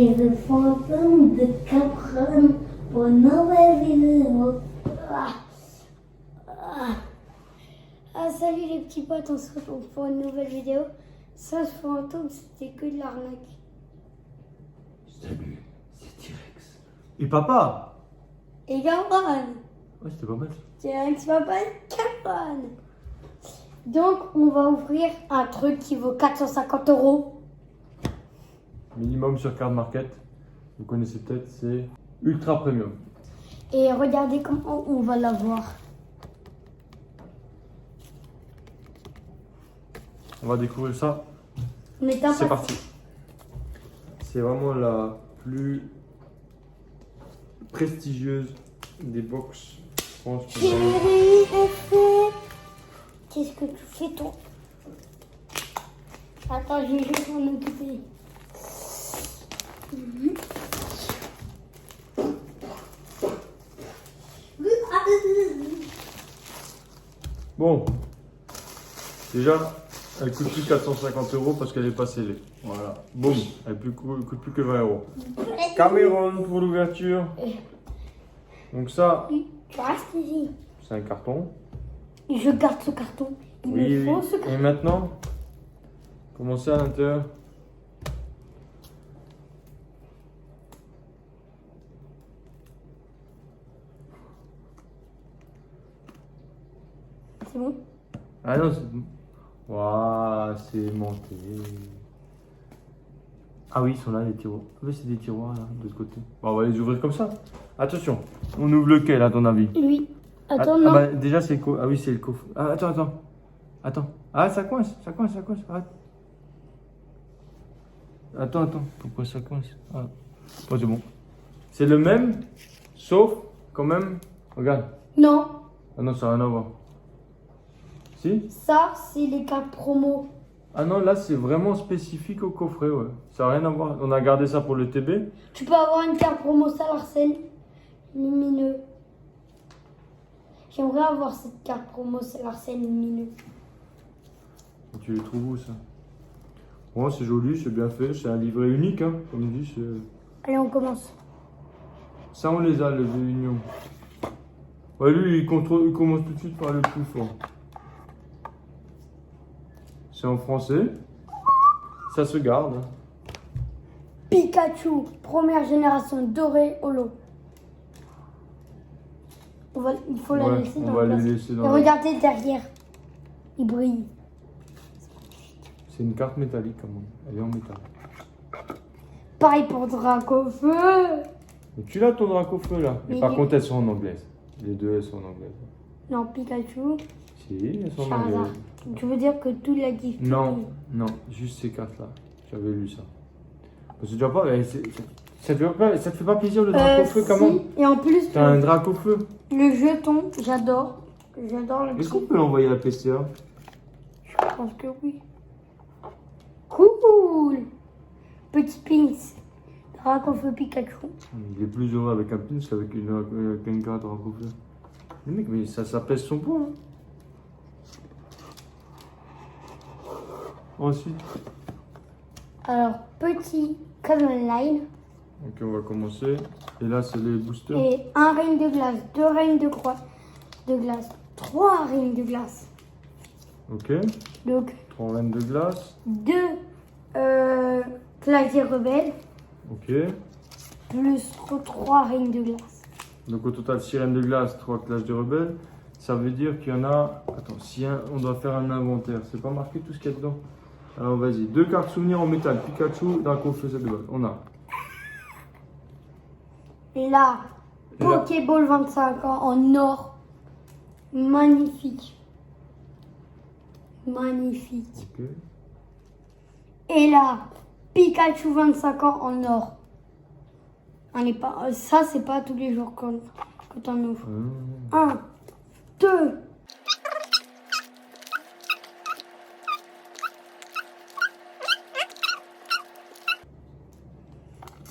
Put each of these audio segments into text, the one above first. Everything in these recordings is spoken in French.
Et le fantôme de Capron pour une nouvelle vidéo. Salut les petits potes, on se retrouve pour une nouvelle vidéo. Ça, ce fantôme, c'était que de l'arnaque. Salut, c'est T-Rex. Et papa? Et Capron. Ouais, c'était pas mal. T-Rex papa Capron. Donc, on va ouvrir un truc qui vaut 450 €. Minimum sur Card Market. Vous connaissez peut-être, c'est Ultra Premium. Et regardez comment on va l'avoir. On va découvrir ça. On est C'est impatient. parti. C'est vraiment la plus prestigieuse des box. Je pense que Chérie, qu'est-ce que tu fais toi? Attends, je vais juste m'en occuper. Bon. Déjà, elle coûte plus 450 € parce qu'elle est pas scellée. Voilà. Boum. Elle coûte plus que 20 €. Cameron pour l'ouverture. Donc ça, Tu restes ici. c'est un carton. Et je garde ce carton. Il me faut ce carton. Et maintenant, comment c'est à l'intérieur? C'est bon? Ah non, c'est bon. Waouh, c'est monté. Ah oui, ils sont là, les tiroirs. Ah oui, c'est des tiroirs là, de ce côté. Bon, on va les ouvrir comme ça. Attention, on ouvre lequel à ton avis? Oui. Attends, Ah, non. bah, déjà, c'est le coffre. Ah oui, c'est le coffre. Ah, attends. Ah, ça coince. Arrête. Attends. Pourquoi ça coince? Ah, oh, c'est bon. C'est le même, sauf quand même. Regarde. Non. Ah non, ça n'a rien à voir. Si? Ça, c'est les cartes promo. Ah non, là, c'est vraiment spécifique au coffret, ouais. Ça n'a rien à voir. On a gardé ça pour le TB. Tu peux avoir une carte promo Salarsen lumineux. J'aimerais avoir cette carte promo Salarsen lumineux. Et tu les trouves où, ça? Ouais, c'est joli, c'est bien fait. C'est un livret unique, hein. Comme on dit, c'est... Allez, on commence. Ça, on les a, les unions. Ouais, lui, il commence tout de suite par le plus fort. C'est en français. Ça se garde. Pikachu, première génération doré holo. Il faut la Ouais, laisser on dans va la les place. laisser dans Et la- regardez derrière. Il brille. C'est une carte métallique, quand même. Elle est en métal. Pareil pour Dracofeu. Et tu l'as ton Dracofeu, là. Et Mais par il- contre, elles sont en anglaise. Les deux, elles sont en anglaise. Non, Pikachu. Si, elles sont en Charizard. anglaise. Tu veux dire que tout la diffuse? Non, juste ces cartes-là. J'avais lu ça. C'est déjà pas... ça te fait pas plaisir, le Dracofeu, quand même? Et en plus, T'as un Dracofeu. le jeton, j'adore. J'adore le Est-ce petit. qu'on peut l'envoyer à la PCA? Je pense que oui. Cool. Petit pins. Dracofeu Pikachu. Il est plus heureux avec un pins qu'avec une carte Dracofeu. Mais mec, mais ça pèse son poids, hein. Ensuite, Alors, petit Common Line. ok, on va commencer. Et là, c'est les boosters. Et un reine de glace, deux reines de glace, trois reines de glace. Ok, Donc, 3 reines de glace. deux claviers rebelles, Ok. plus trois reines de glace. Donc au total, 6 reines de glace, 3 clashs de rebelles. Ça veut dire qu'il y en a... Attends, si on doit faire un inventaire. C'est pas marqué tout ce qu'il y a dedans. Alors vas-y, 2 cartes souvenirs en métal. Pikachu, Dracofeu, cette balle. On a. Là, Et là- Pokéball 25 ans en or. Magnifique. Ok. Et là, Pikachu 25 ans en or. On n'est pas, ça, c'est pas tous les jours quand on ouvre. 1, 2.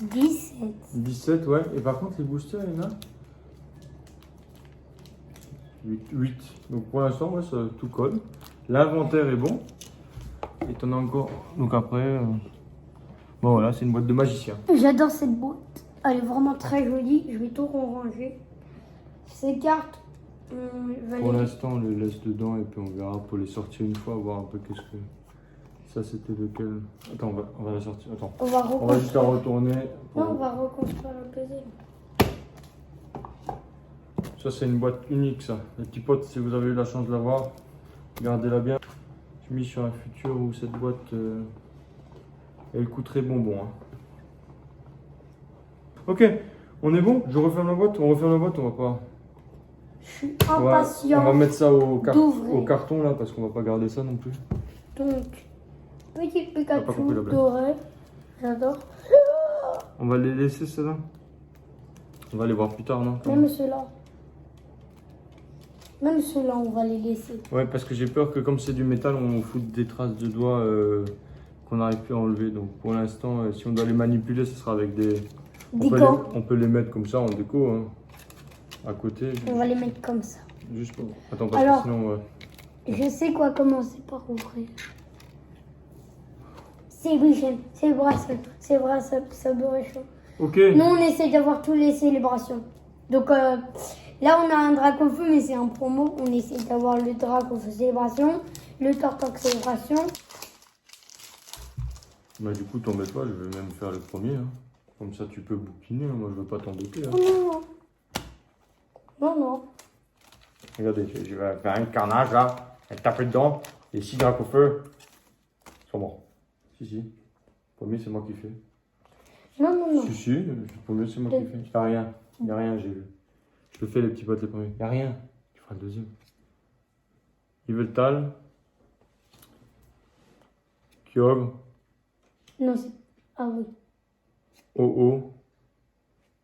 « 17. 17, ouais. Et par contre, les boosters, il y en a 8. Donc pour l'instant, ouais, ça tout colle. L'inventaire est bon. Et t'en as encore. Donc après, Bon, là, c'est une boîte de magicien. J'adore cette boîte. Elle est vraiment très jolie. Je vais tout ranger. Ces cartes, on va Pour les- l'instant, on les laisse dedans et puis on verra pour les sortir une fois, voir un peu qu'est-ce que... Ça, c'était lequel? Attends, on va la sortir. Attends. on va On va juste la reconstruire. retourner. pour- Non, on va reconstruire le puzzle. Ça, c'est une boîte unique, ça. Les petits potes, si vous avez eu la chance de l'avoir, gardez-la bien. J'ai mis sur un futur où cette boîte, elle coûterait bonbon. Hein. Ok, on est bon? Je referme la boîte? On referme la boîte, on va pas... Je suis On impatient. va mettre ça au d'ouvrir. carton, là, parce qu'on va pas garder ça non plus. Donc, petit pas Pikachu compris la blague. doré. J'adore. On va les laisser, ceux-là? On va les voir plus tard, non? Même ceux-là. Même ceux-là, on va les laisser. Ouais, parce que j'ai peur que comme c'est du métal, on foute des traces de doigts qu'on n'arrive plus à enlever. Donc pour l'instant, si on doit les manipuler, ce sera avec des... Déco. On peut les mettre comme ça en déco, hein, à côté. On va les mettre comme ça. Juste pour... Attends, parce Alors- que sinon... Je sais quoi commencer par ouvrir. C'est Bichon, c'est bracelet, ça beurre chaud. Ok. Nous, on essaie d'avoir tous les célébrations. Donc là, on a un drac au feu, mais c'est un promo. On essaie d'avoir le drac au feu célébration, le tortank célébration. Bah du coup, t'embête pas, je vais même faire le premier. Hein. Comme ça, tu peux bouquiner. Hein. Moi, je veux pas t'embêter. Hein. Oh non, non. Non, non. Regardez, je vais faire un carnage là. Elle tape dedans. Et 6 dracs au feu. Ils sont morts. Si. Le premier, c'est moi qui fais. Non, non, non. Si, le premier, c'est moi qui fais. Il n'y a rien, j'ai vu. Je le fais, les petits potes, les premiers. Il n'y a rien. Tu feras le deuxième. Yveltal. Kyogre. Non, c'est... Ah oui. Oh.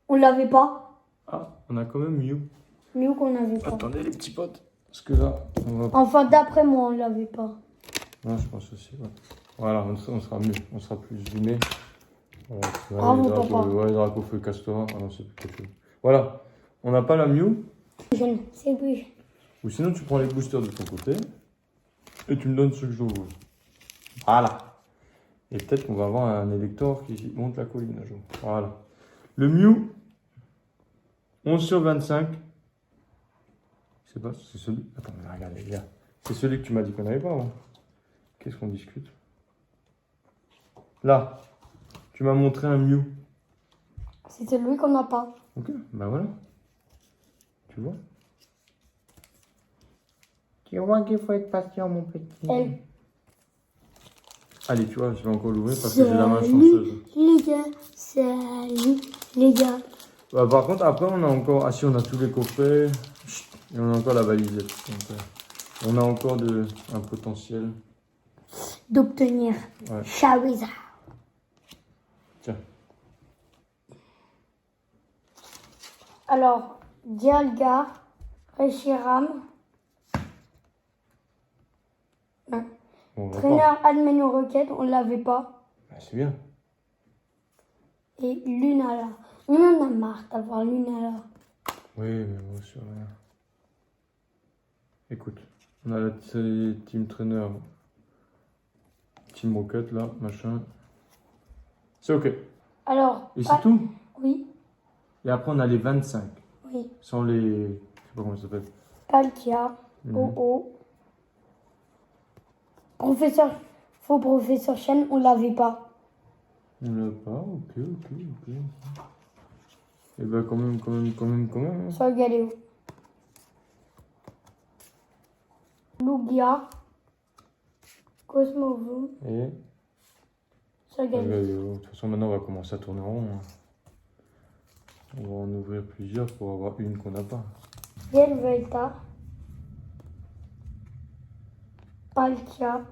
On l'avait pas. Ah, on a quand même Mew. Mieux qu'on l'avait pas. Attendez, les petits potes. Parce que là, on va... Enfin, d'après moi, on l'avait pas. Non, je pense aussi, ouais. Voilà, on sera mieux. On sera plus zoomé. Voilà, Bravo, les drapeaux- papa. Ouais, drapeau feu Castora. Ah non, c'est plus quelque chose. Voilà. On n'a pas la Mew. C'est Bichon. Ou sinon, tu prends les boosters de ton côté. Et tu me donnes ceux que je veux. Voilà. Et peut-être qu'on va avoir un élector qui monte la colline un jour. Voilà. Le Mew. 11/25. C'est pas, c'est celui. Attends, regardez, les gars. C'est celui que tu m'as dit qu'on n'avait pas, hein. Qu'est-ce qu'on discute? Là, tu m'as montré un Mew. C'est celui qu'on n'a pas. Ok, bah voilà. Tu vois? Tu vois qu'il faut être patient, mon petit. Elle. Allez, tu vois, je vais encore l'ouvrir parce que j'ai la main chanceuse. Les gars, salut les gars. Bah, par contre, après, on a encore. Ah, si, on a tous les coffrets. Chut, et on a encore la valisette. Donc, on a encore un potentiel. D'obtenir Ouais. Charizard. Tiens. Alors, Dialga, Reshiram, Bon, on va Trainer Admeno Rocket, on l'avait pas. Bah, c'est bien. Et Lunala. On en a marre d'avoir Lunala. Oui, mais bon, c'est rien. Écoute, on a la Team Trainer. Team Rocket, là, machin. C'est ok. Alors, Et c'est tout. oui, Et après, on a les 25. oui. Sans les... Je sais pas comment ça s'appelle. Palkia, Mhm. Oh. Faux professeur Chen, on l'avait pas. On l'a pas, ok. Et bah quand même. Hein. Sur Galéo. Lugia, Cosmovu, Et... sur Galéo. De toute façon, maintenant, on va commencer à tourner en rond. Hein. On va en ouvrir plusieurs pour avoir une qu'on n'a pas. Yelvelta, Palkia,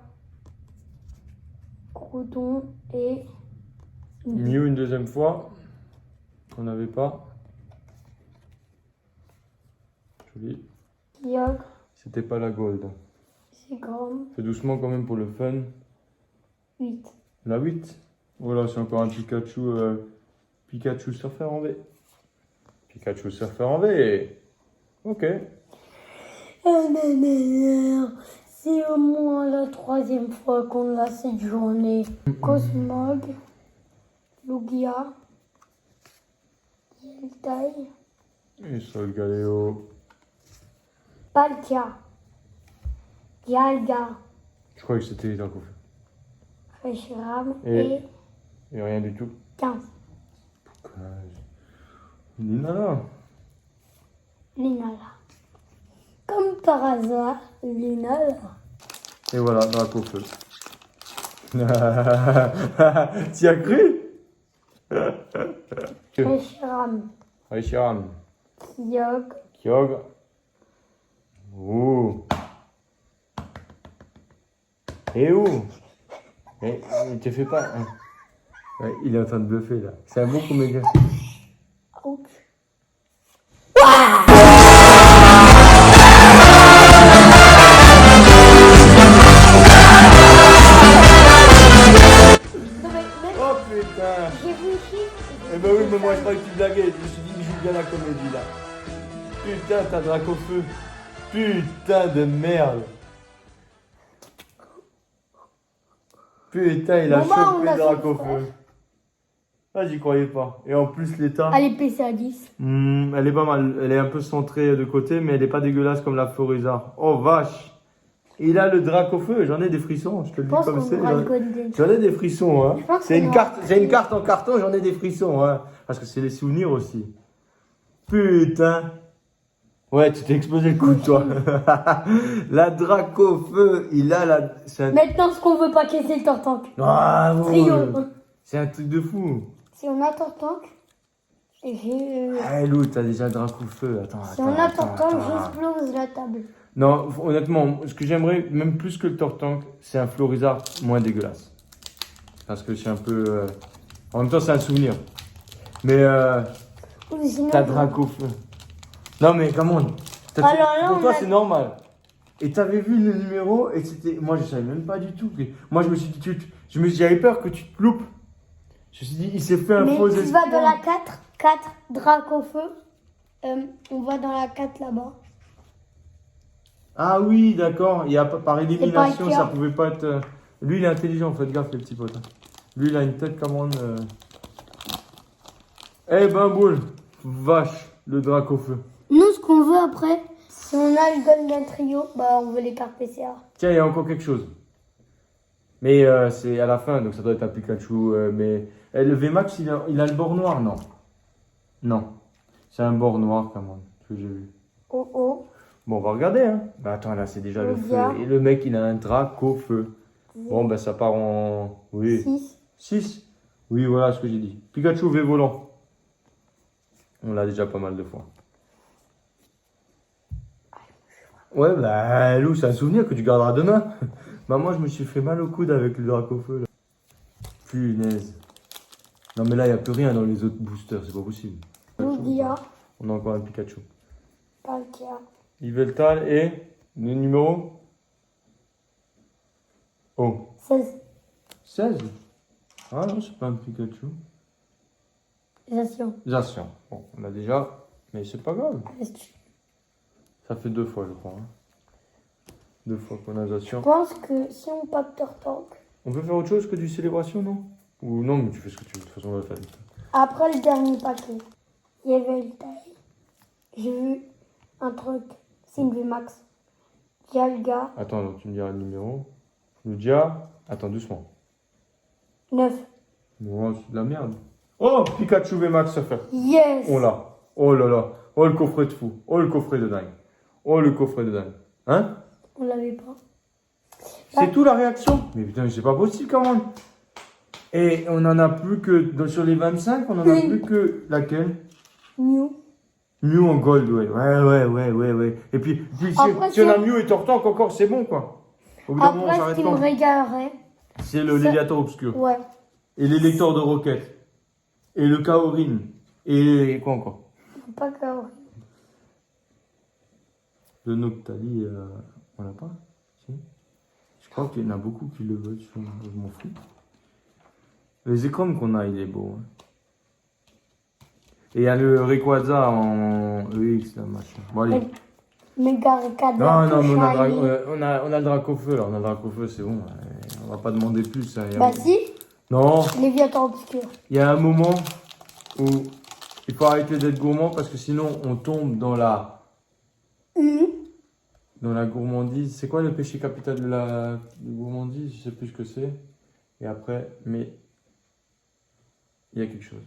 Groudon et Mew une deuxième fois. Qu'on n'avait pas. Joli. Kyogre, C'était pas la gold. Seagram, Fais doucement quand même pour le fun. 8. La 8. Voilà, c'est encore un Pikachu. Pikachu Surfer en V. Pikachu Surfer en V. Ok. C'est au moins la 3e fois qu'on a cette journée. Cosmog, Lugia. Yeltai. Et Solgaleo. Palkia. Dialga. Je croyais que c'était les Dracofeu. Reshiram. Et- Et Et rien du tout. 15. Linala. Linala. Comme par hasard, Linala. Et voilà, Dracofeu. T'y as cru? Reshiram. Reshiram. Kyogre. Kyogre. Ouh. Et où? Mais il te fait pas. Hein. Ouais, il est en train de bluffer là. C'est un bon comédien. Ouch. Oh putain! J'ai vu le chiffre. Eh ben oui, mais moi je croyais que tu blaguais. Je me suis dit, il joue bien la comédie là. Putain, t'as Dracofeu. Putain de merde. Putain, il a Maman, on chopé a Dracofeu. Ah, j'y croyais pas. Et en plus, l'état. Allez, PC à 10. Elle est pas mal. Elle est un peu centrée de côté, mais elle est pas dégueulasse comme la Florizard. Oh vache! Il a le Dracofeu. J'en ai des frissons. Je te le Je dis pense comme qu'on c'est. aura le Golden. J'en ai des frissons, hein. Je pense C'est qu'on une aura- carte. J'ai une carte en carton. J'en ai des frissons, hein. Parce que c'est les souvenirs aussi. Putain. Ouais, tu t'es explosé le cou, toi. La Dracofeu, il a la. C'est un... Maintenant, ce qu'on veut pas casser le Tortank. Ah, ouais. Trio. C'est un truc de fou. Si on a Tortank, j'ai. Ah, Lou, t'as déjà le Dracofeu. Attends, Si on a Tortank, j'explose la table. Non, honnêtement, ce que j'aimerais, même plus que le Tortank, c'est un Florizard moins dégueulasse. Parce que c'est un peu. En même temps, c'est un souvenir. Mais Ou sinon, t'as Dracofeu. Non, mais comment Alors là, pour on toi, a- c'est normal. Et t'avais vu le numéro et c'était. Moi, je savais même pas du tout. Moi, je me suis dit, j'avais peur que tu te loupes. Je me suis dit, il s'est fait un Mais faux tu espoir. vas dans la 4, 4 Dracofeu. On va dans la 4 là-bas. Ah oui, d'accord. Il y a par élimination, Ikea. ça pouvait pas être. Lui, il est intelligent, faites gaffe, les petits potes. Lui, il a une tête comme on. Eh ben, boule, vache, le Dracofeu. Nous, ce qu'on veut après, si on a le Golden Trio, bah on veut les cartes PCA. Tiens, il y a encore quelque chose. Mais c'est à la fin, donc ça doit être un Pikachu. Mais le VMAX, il a le bord noir, non? Non. C'est un bord noir, comme on, que j'ai vu. Oh oh. Bon, on va regarder, hein. Bah attends, là, c'est déjà le feu. Regarde. Et le mec, il a un Dracofeu. Bon, ben ça part en. Oui. 6. 6. Oui, voilà ce que j'ai dit. Pikachu V volant. On l'a déjà pas mal de fois. Ouais, bah, Lou, c'est un souvenir que tu garderas demain. Bah, moi, je me suis fait mal au coude avec le Dracofeu, là. Punaise. Non, mais là, il n'y a plus rien dans les autres boosters, c'est pas possible. Lugia. On a encore un Pikachu. Palkia. Yveltal et le numéro. Oh. 16. 16. Ah non, c'est pas un Pikachu. Gestion. Zacian. Bon, on a déjà. Mais c'est pas grave. Ça fait 2 fois, je crois. Hein. 2 fois qu'on a Je Zacian. pense que si on pack Tortank, On peut faire autre chose que du célébration, non? Ou non, mais tu fais ce que tu veux. De toute façon, on va le faire. après le dernier paquet, il y avait le taille. J'ai vu un truc, c'est une VMAX. Dialga, Attends, alors tu me diras le numéro. Lugia. Attends, doucement. 9. Non, c'est de la merde. Oh, Pikachu VMAX, ça fait. Yes. Oh là. Oh là là. Oh, le coffret de fou. Oh, le coffret de dingue. Oh, le coffret de dingue. Hein? On l'avait pas. C'est tout la réaction? Mais putain, c'est pas possible quand même. Et on en a plus que. Sur les 25, on en a Oui. plus que. Laquelle? Mew. Mew en gold, ouais. Ouais. Et puis Après, si on a si- Mew et Tortank encore, c'est bon quoi. Au bout d'un moment, on Après, ce s'arrête qui me pas. régalerait, C'est le ça- Léviator obscur. ouais, Et les lecteurs de roquettes. Et le Kaorin. Et quoi encore? pas Kaori. Le Noctali, on l'a pas? Si. Je crois qu'il y en a beaucoup qui le veulent, je m'en fous. Les écrans qu'on a, il est beau. Hein. Et il y a le Rayquaza en EX, là, machin. Bon, allez. Méga Ricada. Non, mais on a le Dracofeu, là. On a le Dracofeu, c'est bon. On va pas demander plus. Hein. Bah si, Non, Léviathan obscur. il y a un moment où il faut arrêter d'être gourmand parce que sinon on tombe dans la gourmandise. C'est quoi le péché capital de la gourmandise? Je sais plus ce que c'est. Et après, mais il y a quelque chose.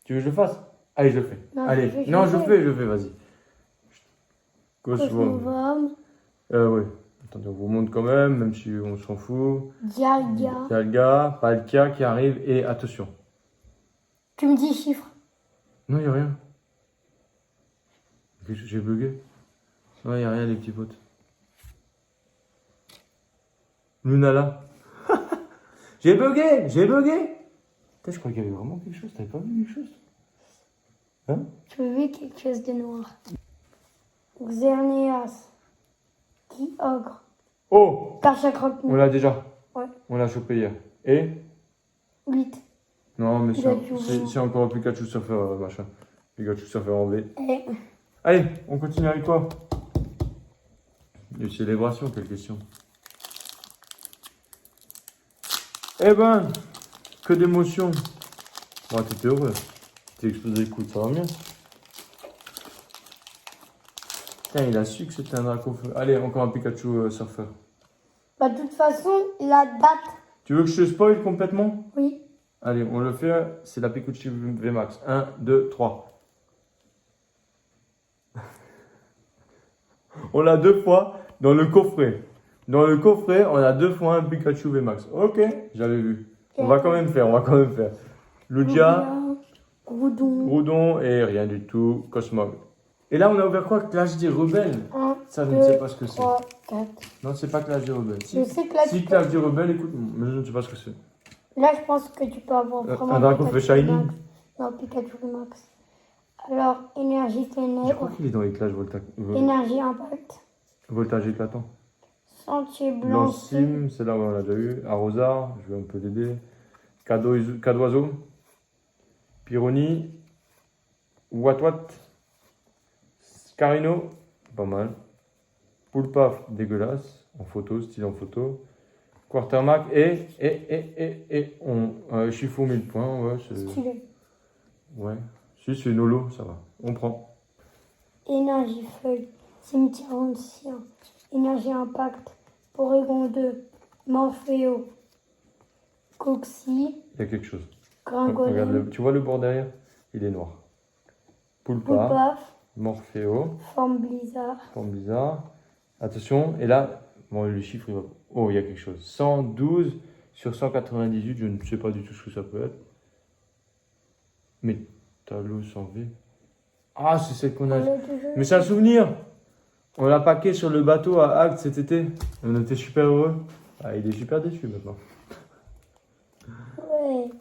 Tu veux que je le fasse? Allez, je le fais. Non, Allez, je non, fais. je fais, vas-y. Cosmo. Cosmovam. Oui. Attendez, on vous montre quand même si on s'en fout. Dialga. Dialga, Palkia qui arrive et attention. Tu me dis chiffres. Non, il n'y a rien. J'ai bugué. Non, il n'y a rien, les petits potes. Lunala. J'ai bugué. Putain, je crois qu'il y avait vraiment quelque chose. T'avais pas vu quelque chose? Hein? Tu as vu quelque chose de noir. Xerneas. Qui ogre. Oh, Karcha croque-nous. on l'a déjà. Ouais. On l'a chopé hier. Et 8. non, mais Pikachu. c'est encore un Pikachu Surfer, machin. Pikachu Surfer en V. Et Allez, on continue avec quoi? Une célébration, quelle question. Eh ben, que d'émotions. Oh, t'étais heureux. T'es explosé le coude, ça va bien. Tiens, il a su que c'était un Dracofeu. Allez, encore un Pikachu Surfer. bah, de toute façon, la date. Tu veux que je te spoil complètement? Oui. Allez, on le fait. C'est la Pikachu VMAX. 1, 2, 3. On l'a 2 fois dans le coffret. Dans le coffret, on a 2 fois un Pikachu VMAX. Ok, j'avais vu. On va quand même faire. Lugia, Groudon. Groudon et rien du tout. Cosmog. Et là, on a ouvert quoi? Clash des rebelles. 1, Ça, je 2, ne sais pas ce que c'est. 3, 4. Non, c'est pas Clash des rebelles. Je sais que là, Si tu Clash des rebelles, écoute, mais je ne sais pas ce que c'est. là, je pense que tu peux avoir vraiment Un Dracofeu Pikachu Shiny? Max. Non, Pikachu Max. Alors, énergie Je ténèbres. crois qu'il est dans les Clash Énergie impact. Voltage éclatant. Sentier blanc. Blanc-Sim, c'est là où on l'a déjà eu. Arrosard, je vais un peu l'aider. Cadoiseau. Pyroni. Watwat. Scarino, pas mal. Poulpaf, dégueulasse. En photo, style en photo. Quartermac Chiffon 1000 points, ouais. Stylé. Ouais. Si, c'est une holo, ça va. On prend. Énergie feuille. Cimetière ancien. Énergie impact. Porygon 2. Morpheo. Coxy. Il y a quelque chose. Gringolem. Regarde, tu vois le bord derrière? Il est noir. Poulpa. Poulpaf. Morpheo. Forme blizzard. Forme bizarre. Attention, et là, bon, le chiffre, il va... Oh, il y a quelque chose. 112 sur 198, je ne sais pas du tout ce que ça peut être. Mais tableau sans V. Ah, c'est celle qu'on a... Mais c'est un souvenir. On l'a paqué sur le bateau à Agde cet été. On était super heureux. Ah, il est super déçu maintenant. Ouais.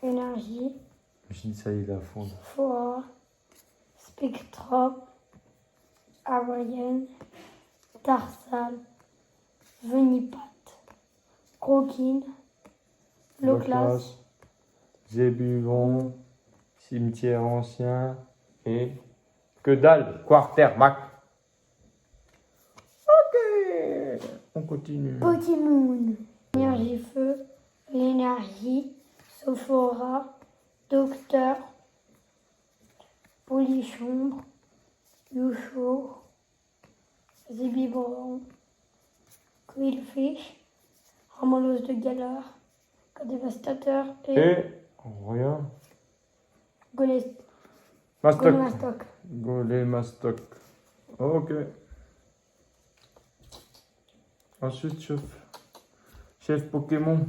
Énergie. Je me suis dit, ça y est, il est à fond. Foie. Spectrum. Ariane. Tarsal. Venipat. Croquine. Loclas. Zébuvon. Cimetière ancien. Et... Que dalle. Quartermac. Ok. On continue. Pokémon. Énergie feu. L'énergie. Sophora. Docteur. Polichombre. Yucho. Zébibron. Quillfish. Ramolos de galard. Dévastateur Et... Rien. Mastoc. Golemastoc. Golemastoc. Ok. Ensuite, chef Pokémon.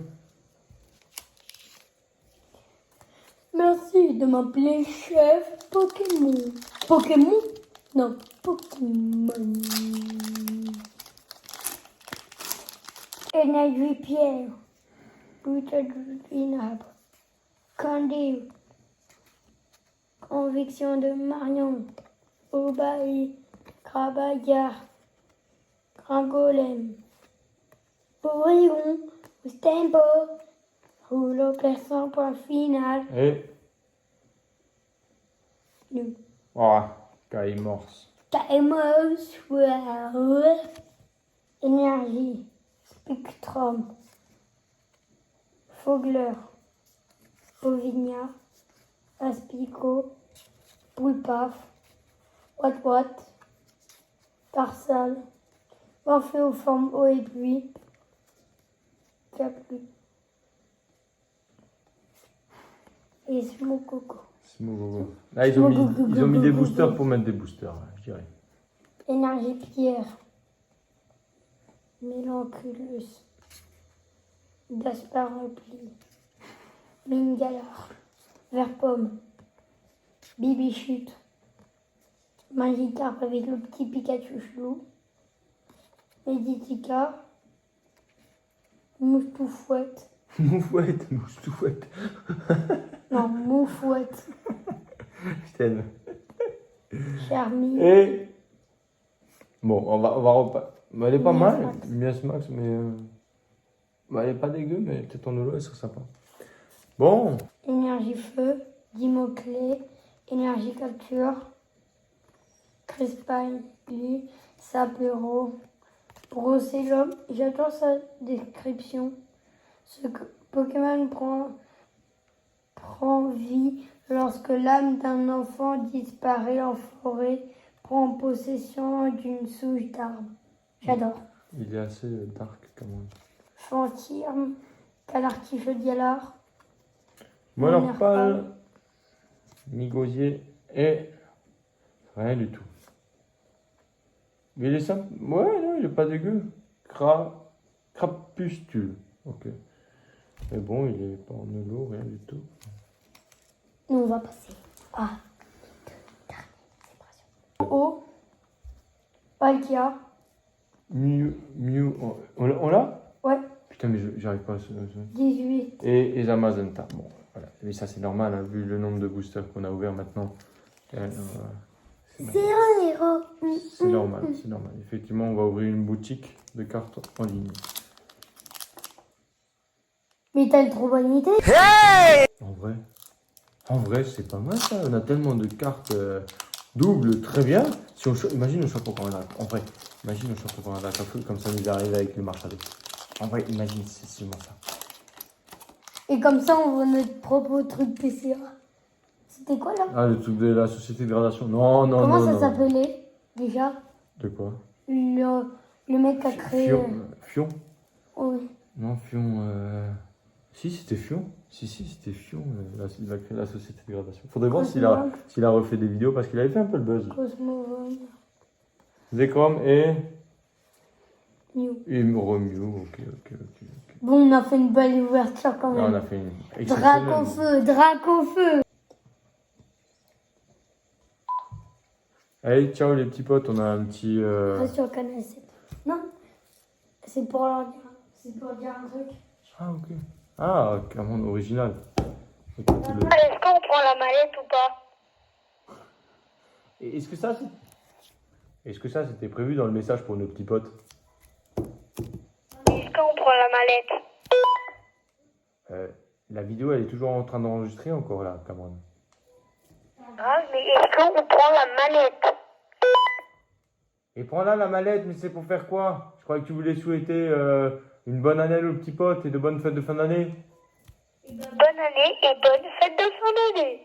Merci de m'appeler chef Pokémon. Pokémon? Non, Pokémon. Énergie pierre. Butte d'inabre. Candé. Conviction de Marion. Obaï. Krabagar. Gringolem. Porygon. Stempo. Rouleau perçant point final. Et... Nous. Oh, Caïmorse. Caïmos. Énergie. Spectrum. Fogler, Ovinia, Aspico, Poulpaf, Wat, Tarsal, Morphéoforme eau et pluie, Capri et Smococo. Smogogo. Là, ils ont mis des boosters pour mettre des boosters, là, je dirais. Énergie Pierre, Mélanculus, Gaspard Repli, Mingalar, Verpomme, Bibichute, Magikarp avec le petit Pikachu chelou, Meditica, Moustoufouette, Moufouette, moustoufouette. non, Moufouette, Je t'aime. Charmy, Et. Bon, on va repas. Elle est pas Mias mal, Max. Mias Max, mais. Elle est pas dégueu, mais peut-être en holo, elle serait sympa. Bon, Énergie Feu, Dimoclé, Énergie Capture, Crespine, Glu, Sapero, Brocellum. J'adore sa description. Ce Pokémon prend vie lorsque l'âme d'un enfant disparaît en forêt, prend possession d'une souche d'arbre. J'adore. il est assez dark quand même. Chantirme, Calartiche Dialar, Moi, alors Nerpal. pas. Migosier et. Rien du tout. Mais il est simple. Ouais, non, il est pas dégueu. Crapustule. Ok. Mais bon, il est pas en holo, rien du tout. Nous, on va passer à O, Palkia, Mew. On l'a? ouais, Putain, mais j'arrive pas à se. 18, Et Zamazenta. Bon, voilà. Mais ça, c'est normal, hein, vu le nombre de boosters qu'on a ouverts maintenant. c'est un héros. C'est normal, c'est normal. Effectivement, on va ouvrir une boutique de cartes en ligne. Mais t'as une trop bonne idée. En vrai, c'est pas mal ça. On a tellement de cartes doubles, très bien. Si imagine on chope encore un drac. En vrai, imagine on chope encore un drac à feu, comme ça nous arrive avec le marchadé. En vrai, imagine, c'est seulement ça. Et comme ça, on voit notre propre truc PCA. C'était quoi là? Ah, le truc de la société de gradation. Non, non, Comment non. ça non. s'appelait déjà? De quoi? Le mec qui a créé. Fion. Oui. Non, Fion. Si, c'était Fion. Si, c'était Fion. Il a créé la société de gradation. Faudrait voir s'il a refait des vidéos parce qu'il avait fait un peu le buzz. Cosmovone. Zekrom et. Mew. Et Romew. Ok. Bon, on a fait une belle ouverture quand Là, on même. a fait une. Drac au feu. Allez, ciao les petits potes, on a un petit. Reste sur le canal 7. Non, c'est pour leur dire. C'est pour dire un truc. Ah, ok. Ah, clairement original. Écoutez-le. Est-ce qu'on prend la mallette ou pas? Et Est-ce que ça c'était prévu dans le message pour nos petits potes? Est-ce qu'on prend la mallette? La vidéo elle est toujours en train d'enregistrer encore là, Cameron. Ah, mais est-ce qu'on prend la mallette? Et prends là la mallette, mais c'est pour faire quoi? Je croyais que tu voulais souhaiter une bonne année aux petits potes et de bonnes fêtes de fin d'année. Bonne année et bonne fête de fin d'année.